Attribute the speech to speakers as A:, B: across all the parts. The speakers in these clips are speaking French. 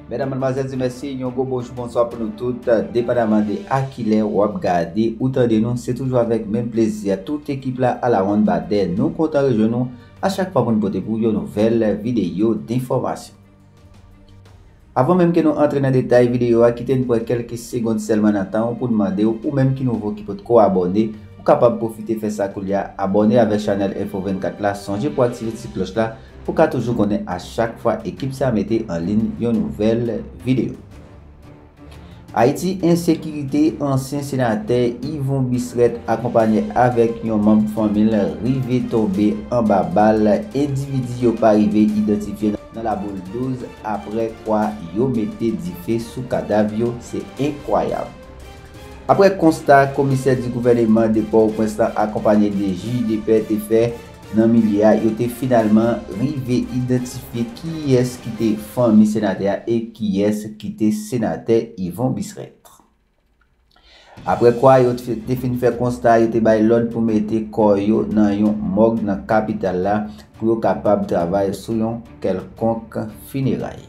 A: Mesdames, mademoiselles et messieurs, un gros bonsoir pour nous toutes, dépendamment de à qui les ou regarder ou tendez nous, c'est toujours avec même plaisir. Toute équipe là à la ronde badé, nous comptons rejoindre nous à chaque fois pour nous porter pour une nouvelle vidéo d'information. Avant même que nous entrions dans les détails vidéo, quittez-nous pour quelques secondes seulement dans temps pour demander ou même qui nouveau qui peut abonner ou capable de profiter de faire ça qu'il y a abonné avec Channel Info 24 là, songez pour activer cette cloche là pour qu'à toujours connaître à chaque fois équipe ça mette en ligne une nouvelle vidéo. Haïti insécurité, ancien sénateur Yvon Bisret accompagné avec un membre de famille rivé tombé en bas balle, individu yo pas arrivé identifié dans la boule 12 après quoi yo mette du feu sous cadavre, c'est incroyable. Après constat, commissaire du gouvernement de Port-au-Prince accompagné de juges de paix et fait dans Milia, il était finalement arrivé identifier qui est qui était famille sénateur et qui est qui était sénateur Yvon Bisret. Après quoi, il a fini faire constat, il était bail l'ordre pour mettre corps dans un morgue dans la capitale là pour être capable de travailler sur un quelconque funérailles.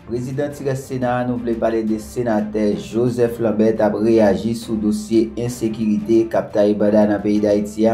A: Président du Sénat nous voulait parler de sénateur Joseph Lambert a réagi sur le dossier insécurité captée dans le pays d'Haïti.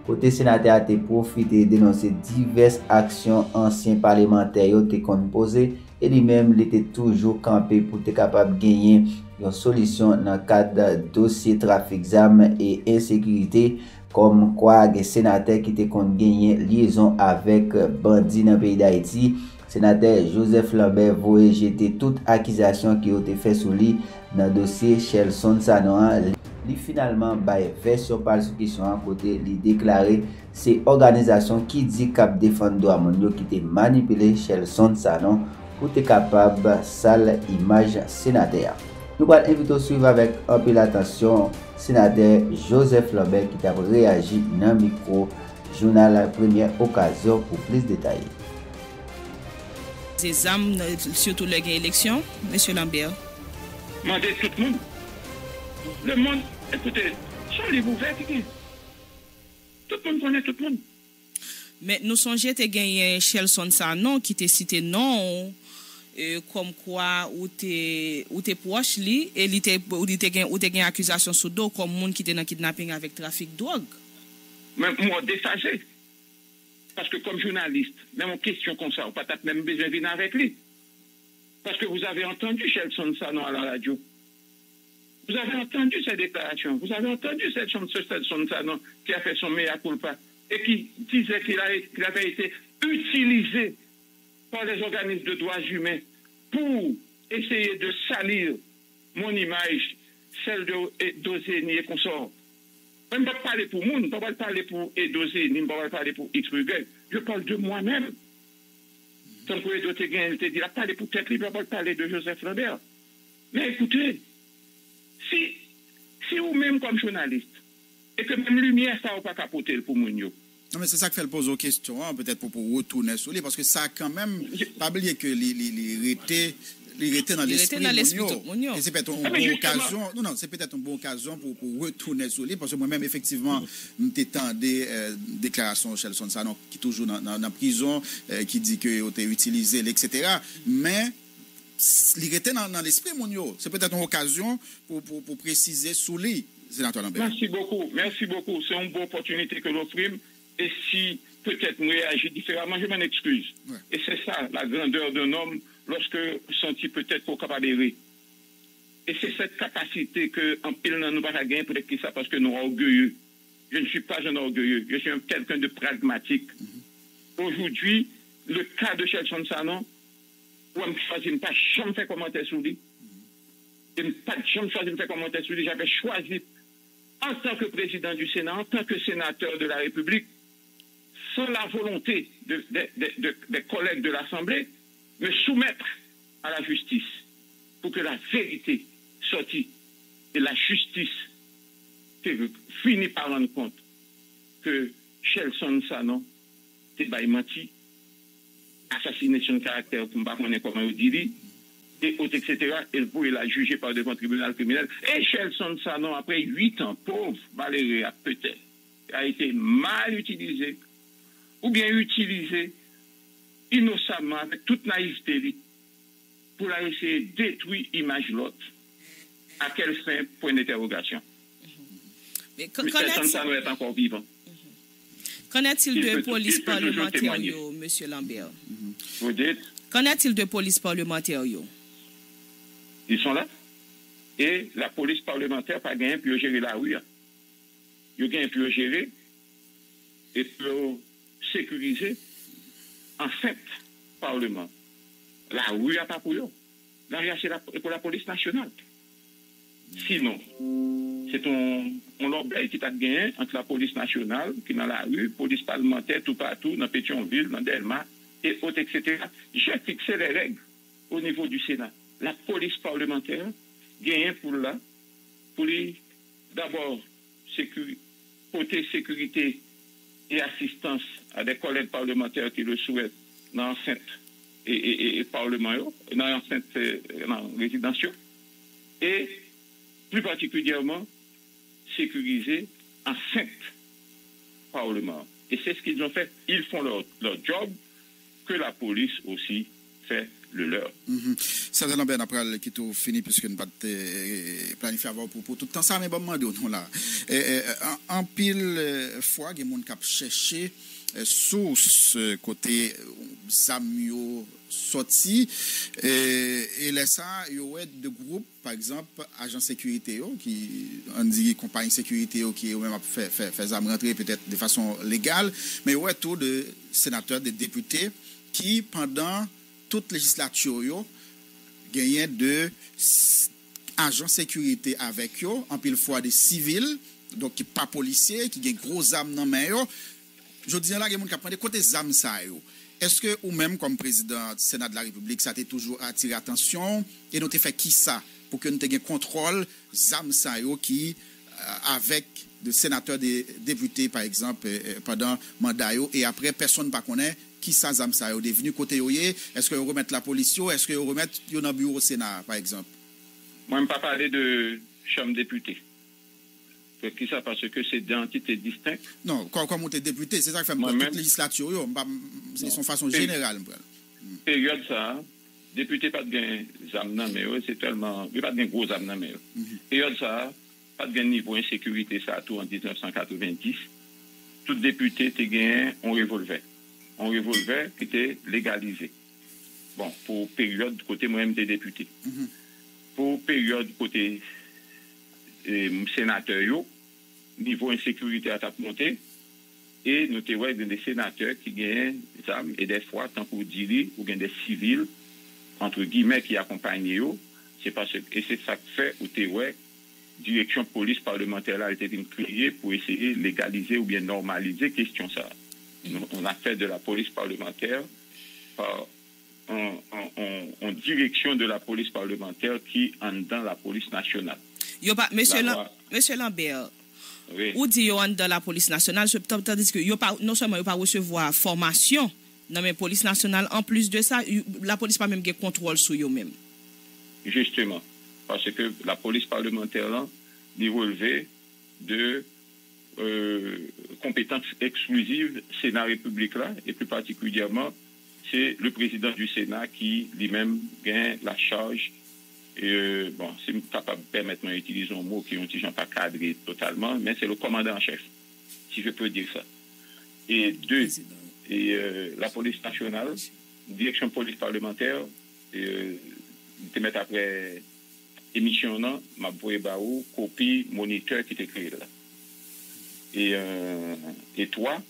A: Côté sénateur a profité de dénoncer diverses actions anciens parlementaires ont composées et lui-même il était toujours campé pour être capable de gagner une solution dans le cadre de dossier trafic d'armes et insécurité, comme quoi les sénateurs qui étaient gagné liaison avec bandits dans le pays d'Haïti. Sénateur Joseph Lambert voulait jeter toute accusation qui a été faite sur lui dans le dossier Chelson Sanoan. Li finalement bail version par sur question à côté li déclaré c'est organisation qui dit cap défendre droit mon qui te manipulé Chelson Sanoan pour être capable sale image sénateur. Nous allons inviter à suivre avec un peu l'attention sénateur Joseph Lambert qui a réagi dans le micro journal Première Occasion pour plus de détails.
B: Ces âmes, surtout les élections, M. Lambert.
C: Mandez tout le monde. Le monde, écoutez, sont les ouverts qui tout le monde connaît tout le monde.
B: Mais nous songeons que gagné Chelson Sanoan qui te cité non comme quoi ou t'es proche li et li te gagné accusation sous dos comme monde qui était dans kidnapping avec trafic de drogue.
C: Mais moi défagé. Parce que comme journaliste, même en question comme ça, on peut même besoin de venir avec lui. Parce que vous avez entendu Chelson Sanoan à la radio. Vous avez entendu ses déclarations. Vous avez entendu cette Chelson Sanoan qui a fait son mea culpa et qui disait qu'il avait été utilisé par les organismes de droits humains pour essayer de salir mon image, celle d'Ozeni et consorts. Je ne peux pas parler pour moi, je ne peux pas parler pour Edosé, je ne peux pas parler pour X, Y. Je parle de moi-même. Tant que Edosé te dit, parler pour tête libre, je ne peux pas parler de Joseph Lambert. Mais écoutez, si vous-même comme journaliste, et que même lumière, ça ne va pas capoter pour moi.
D: Non, mais c'est ça que fait poser aux questions, hein, peut-être pour retourner sur lui, parce que ça, quand même, pas oublier que il était dans l'esprit et c'est peut-être une bonne occasion. Non, c'est peut-être une bonne occasion pour retourner sur lui, parce que moi-même, effectivement, m'étends des déclarations de Chelson Sanoan qui est toujours dans la prison, qui dit qu'il a été utilisé, etc. Mais il était dans l'esprit, c'est peut-être une occasion pour préciser sur lui, sénateur Lambert.
C: Merci beaucoup. C'est une bonne opportunité que l'offrime. Et si peut-être nous réagir différemment, je m'en excuse. Ouais. Et c'est ça, la grandeur d'un homme, lorsque senti peut-être pour capable d'errer. Et c'est cette capacité que, en pile, nous pas gagner pour ça parce que nous sommes orgueilleux. Je ne suis pas un orgueilleux, je suis quelqu'un de pragmatique. Aujourd'hui, le cas de Chelson Sanoan, où je ne pas jamais fait commentaire sur lui. Je n'ai pas jamais choisi de faire commentaire sur lui. J'avais choisi, en tant que président du Sénat, en tant que sénateur de la République, sans la volonté des collègues de l'Assemblée, me soumettre à la justice pour que la vérité sorte et la justice finit par rendre compte que Chelson Sanoan était menti, assassination de caractère, pour ne pas connaître comment on dit, et autres, etc. Et le pouvoir la juger par devant le tribunal criminel. Et Chelson Sanoan, après 8 ans, pauvre Valérie, peut-être, a été mal utilisé, ou bien utilisé innocemment, avec toute naïveté, pour la essayer de détruire l'image de l'autre. À quelle fin? Point d'interrogation. Mais personne ça doit être encore vivant.
B: Qu'en est-il de police parlementaire, M. Lambert?
C: Vous dites?
B: Qu'en est-il de police parlementaire?
C: Ils sont là. Et la police parlementaire n'a pas gagné pour gérer la rue. Ils ont gagné pour gérer et pour sécuriser en fait Parlement. La rue n'a pas pour eux. La rue, c'est pour la police nationale. Sinon, c'est un orgueil qui t'a gagné entre la police nationale, qui est dans la rue, police parlementaire, tout partout, dans Pétionville, dans Delma, et autres, etc. J'ai fixé les règles au niveau du Sénat. La police parlementaire gagne pour là, pour d'abord porter sécurité et assistance à des collègues parlementaires qui le souhaitent dans l'enceinte et parlement, dans l'enceinte résidentielle, et plus particulièrement sécuriser l'enceinte parlement. Et c'est ce qu'ils ont fait. Ils font leur job, que la police aussi fait le leur.
D: Certainement, bien après, qui est fini, puisque nous pas planifié avoir pour tout le temps. Ça, mais bon, nous là. En pile fois, il y a des gens qui ont cherché source côté Zamio sorti et là ça il y a des groupes par exemple agents sécurité qui on dit compagnie sécurité qui même fait rentrer peut-être de façon légale mais il y a tout de sénateurs de députés qui pendant toute législature gagnaient de agents sécurité avec eux en pile fois des civils donc qui pas policiers qui gagnent gros armes dans main. Je dis là, il y a des gens qui prennent côté ZAM ça. Est-ce que, ou même comme président du Sénat de la République, ça t'a toujours attiré l'attention et nous t'ai fait qui ça pour que nous ayons contrôle ZAM ça qui, avec des sénateurs, des députés, par exemple, pendant mandat et après, personne ne connaît qui ça ZAM ça est devenu côté yoye. Est-ce que vous remettez la police, est-ce que vous remettez dans le bureau au Sénat, par exemple?
C: Moi, je ne vais pas parler de chambre députée. Qui ça parce que c'est des entités distinctes.
D: Non, comme on est député, c'est ça qui fait toute législature, c'est son façon générale.
C: Période ça, député pas de gain zamnan mais c'est tellement, il pas de gain gros zamnan mais. Période ça, pas de gain niveau insécurité ça tout en 1990. Tout député te gain un revolver qui était légalisé. Bon, pour période côté moi-même des députés. Pour période côté sénateur niveau insécurité à tape monté et nous avons des sénateurs qui gagnent des armes et des fois tant pour dire ou des civils entre guillemets qui accompagnent eux c'est parce que et c'est ça que fait ou direction police parlementaire là a été créée pour essayer de légaliser ou bien normaliser question ça. On a fait de la police parlementaire en direction de la police parlementaire qui en dans la police nationale.
B: Monsieur Lambert,
C: oui.
B: Ou dit dans la police nationale, tandis que non seulement il pas recevoir formation dans la police nationale, en plus de ça, la police pas même de contrôle sur eux-mêmes.
C: Justement, parce que la police parlementaire là, est relevée de compétences exclusives Sénat République là, et plus particulièrement, c'est le président du Sénat qui lui-même gagne la charge. Et bon, c'est capable de permettre d'utiliser un mot qui n'ont pas cadré totalement, mais c'est le commandant en chef, si je peux dire ça. Et deux, la police nationale, direction police parlementaire, te mettre après émission, ma boue copie moniteur qui était créé là. Et toi,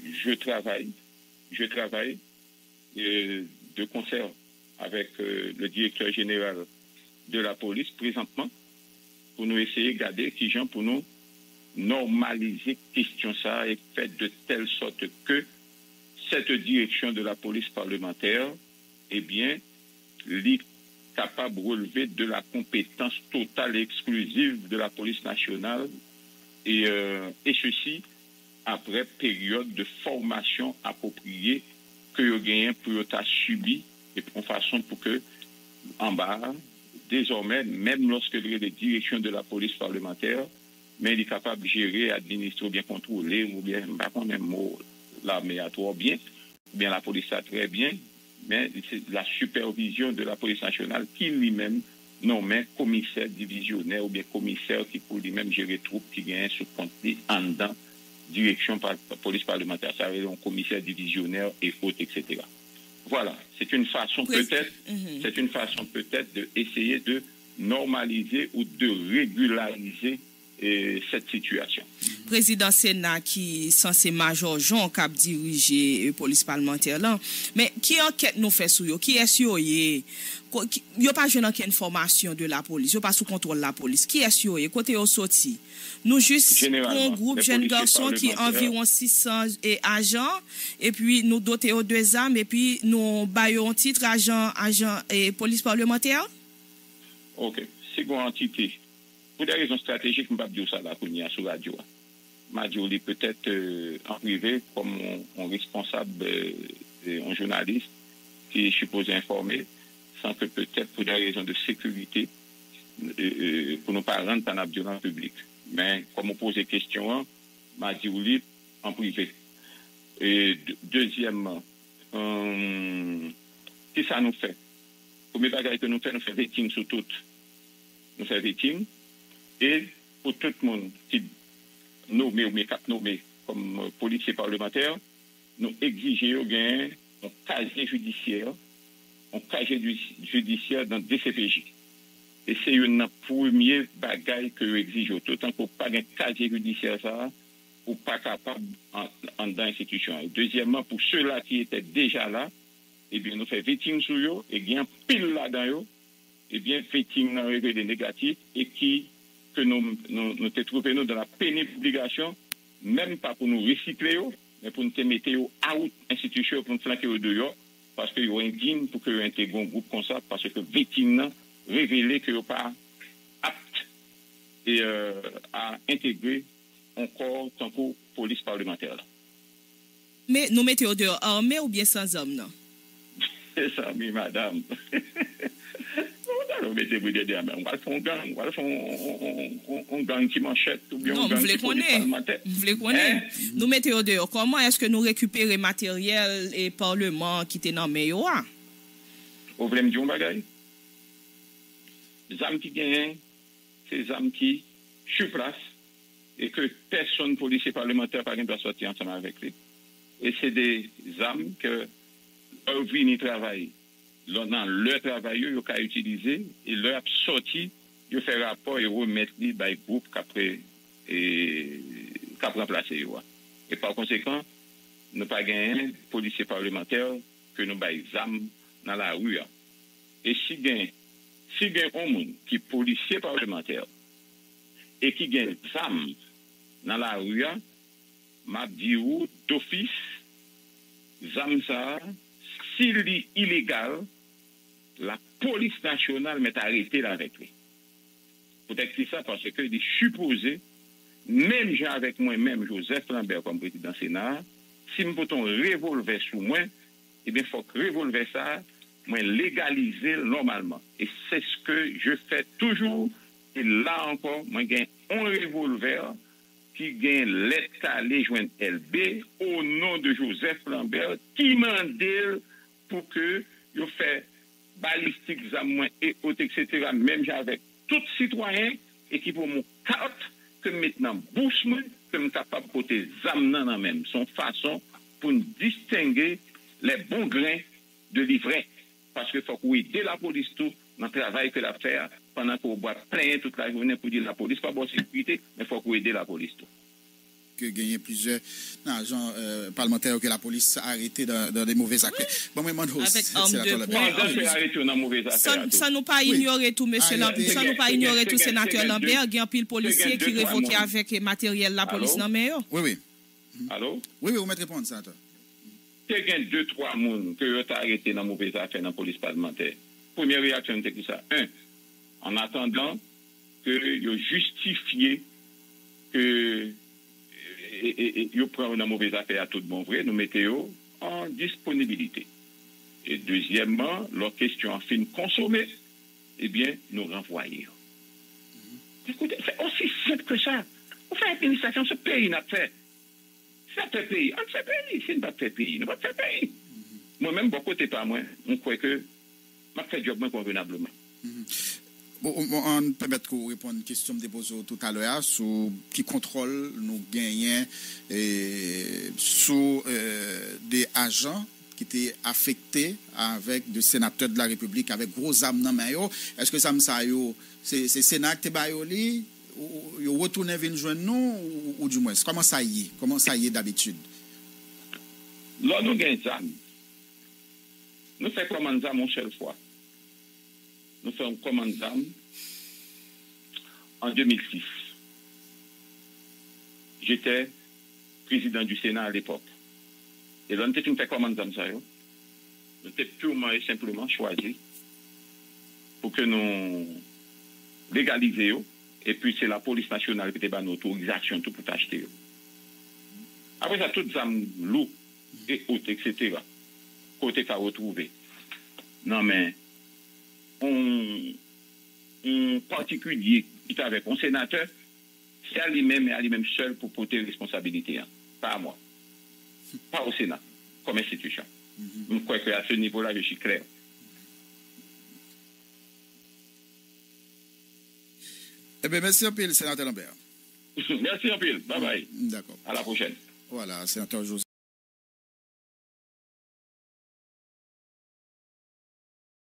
C: je travaille de concert avec le directeur général de la police présentement pour nous essayer de garder qui gens pour nous normaliser question ça et faire de telle sorte que cette direction de la police parlementaire eh bien est capable de relever de la compétence totale et exclusive de la police nationale et ceci après période de formation appropriée que vous gagnez pour vous subi et en façon pour que, en bas, désormais, même lorsque les directions de la police parlementaire, mais il est capable de gérer, administrer, ou bien contrôler, ou bien, pas qu'on même mot, l'armée a trop bien, ou bien la police a très bien, mais c'est la supervision de la police nationale qui lui-même nomme commissaire divisionnaire ou bien commissaire qui pour lui-même gérer troupes qui gagnent sous compte en dedans direction par police parlementaire, ça veut dire un commissaire divisionnaire et autres, etc. Voilà, c'est une façon peut-être d'essayer de normaliser ou de régulariser cette situation.
B: Président Sénat qui censé Major Jean qui a dirigé police parlementaire là, mais qui enquête nous fait sur yo, qui est sur yo pas jeune aucune information de la police, yo pas sous contrôle la police, qui est sur yo côté au sorti. Nous juste un groupe jeunes garçons qui environ 600 agents et puis nous doter aux 2 armes et puis nous baillons un titre agent et police parlementaire.
C: OK, c'est une entité. Pour des raisons stratégiques, je ne peux pas dire ça là, sur la radio. Je peut-être en privé, comme un responsable, un journaliste qui est supposé informer, sans que peut-être pour des raisons de sécurité, pour ne pas rendre en violence publique. Mais comme on pose des questions, je dis en privé. Et deuxièmement, qu'est-ce que ça nous fait? Premier bagage que nous fait vetting sur tout. Nous faisons vetting. Et pour tout le monde qui nommé ou nommé comme policier parlementaire, nous exigeons un casier judiciaire dans DCPJ. Et c'est une première bagaille que nous exigeons. D'autant qu'on pas un casier judiciaire ça, ou pas capable dans l'institution. Deuxièmement, pour ceux-là qui étaient déjà là, eh bien, nous faisons vetting sur eux, et bien pile là-dedans eux, eh bien, vetting dans les négatifs, et que nous trouvons dans la pénible obligation, même pas pour nous recycler, mais pour nous mettre out institution, pour nous flanquer au dehors, parce qu'ils sont indignes pour qu'ils intègrent un groupe comme ça, parce que victime révélé qu'ils ne sont pas aptes à intégrer encore tant que police parlementaire.
B: Mais nous mettons au dehors armés ou bien sans hommes, non?
C: C'est ça, oui, madame. On va faire un gang qui manchette ou bien un gang qui parlementaire.
B: Vous voulez connaître? Nous mettons au dehors. Comment est-ce que nous récupérons matériel et parlement qui était dans le meilleur?
C: Vous voulez me dire un bagage? Les âmes qui gagnent, c'est les âmes qui sur place et que personne policier parlementaire par exemple doit sortir ensemble avec lui. Et c'est des âmes que leur vie ni travail. Dans leur travail, ils ont utilisé et leur sorti, ils fait rapport et remettre les groupes qu'après remplacer. Et par conséquent, nous pas gagné policiers parlementaires que nous avons dans la rue. Et si gagne un monde qui est policier parlementaire et qui gagne ZAM dans la rue, m'a dit d'office, ZAM ça, s'il est illégal, la police nationale m'est arrêtée avec lui. Peut-être que c'est ça parce que il est supposé, même j'ai avec moi-même Joseph Lambert comme président du Sénat, si je peux un revolver sous moi, eh bien, il faut que le revolver ça, moi légaliser normalement. Et c'est ce que je fais toujours. Et là encore, moi j'ai un revolver qui gagne l'État les joindre LB au nom de Joseph Lambert qui mandé pour que je fasse balistique, et autres, etc. Même avec tout citoyen et qui pour mon carte que maintenant bouche moi que je suis capable de porter ZAM dans même. Son façon pour nous distinguer les bons grains de l'ivraie. Parce qu'il faut qu'on aide la police tout dans le travail que la faire pendant qu'on boit plein toute la journée pour dire la police pas bonne sécurité, mais il faut qu'on aide la police tout.
D: Que gagner plusieurs agents parlementaires que la police a arrêté dans des mauvais actes. Bon, moi,
B: avec ça nous pas ignorer tout, monsieur Lambert. Ça nous pas ignorer tout, sénateur Lambert. Il y a un pile policier qui révoqué avec matériel la police dans le
D: Oui.
C: Allô?
D: Oui, vous mettez répondre, sénateur.
C: Il y a 2-3 personnes qui ont arrêté dans mauvais affaires dans la police parlementaire. Première réaction, c'est que ça. En attendant que vous justifiez que vous prenez une mauvaise affaire à tout bon vrai, nous mettons en disponibilité. Et deuxièmement, leur question en fin consommée, eh bien, nous renvoyons. Écoutez, c'est aussi simple que ça. On fait l'administration, ce pays n'a fait. Ça fait pays. On fait pays. C'est pas fait pays. Nous pas fait pays. moi-même, bon côté pas moi, je crois que je fais job convenablement.
D: Bon, on peut mettre qu'on répond à une question déposée tout à l'heure sur qui contrôle nous gagnons sur des agents qui étaient affectés avec des sénateurs de la République avec gros âmes dans main. Est-ce que ça c'est Sénat qui est ou retourner venir joindre nous ou du moins comment ça y est d'habitude?
C: Là nous gagnons ça. Nous faisons commande ça mon cher fois. Nous faisons commande ça en 2006. J'étais président du Sénat à l'époque. Et là, nous avons fait commande ça. Nous avons purement et simplement choisi pour que nous légalisions. Et puis, c'est la police nationale qui a notre autorisation tout pour acheter. Après ça, toutes les âmes lourdes et autres, etc. Côté qu'a retrouvé. Non, mais un particulier qui est avec un sénateur, c'est à lui-même et à lui-même seul pour porter responsabilité. Hein. Pas à moi. Pas au Sénat, comme institution. Je crois qu'à ce niveau-là, je suis clair.
D: Eh bien, merci un peu, sénateur Lambert.
C: Merci un peu. Bye bye.
D: D'accord.
C: À la prochaine.
D: Voilà, sénateur Joseph.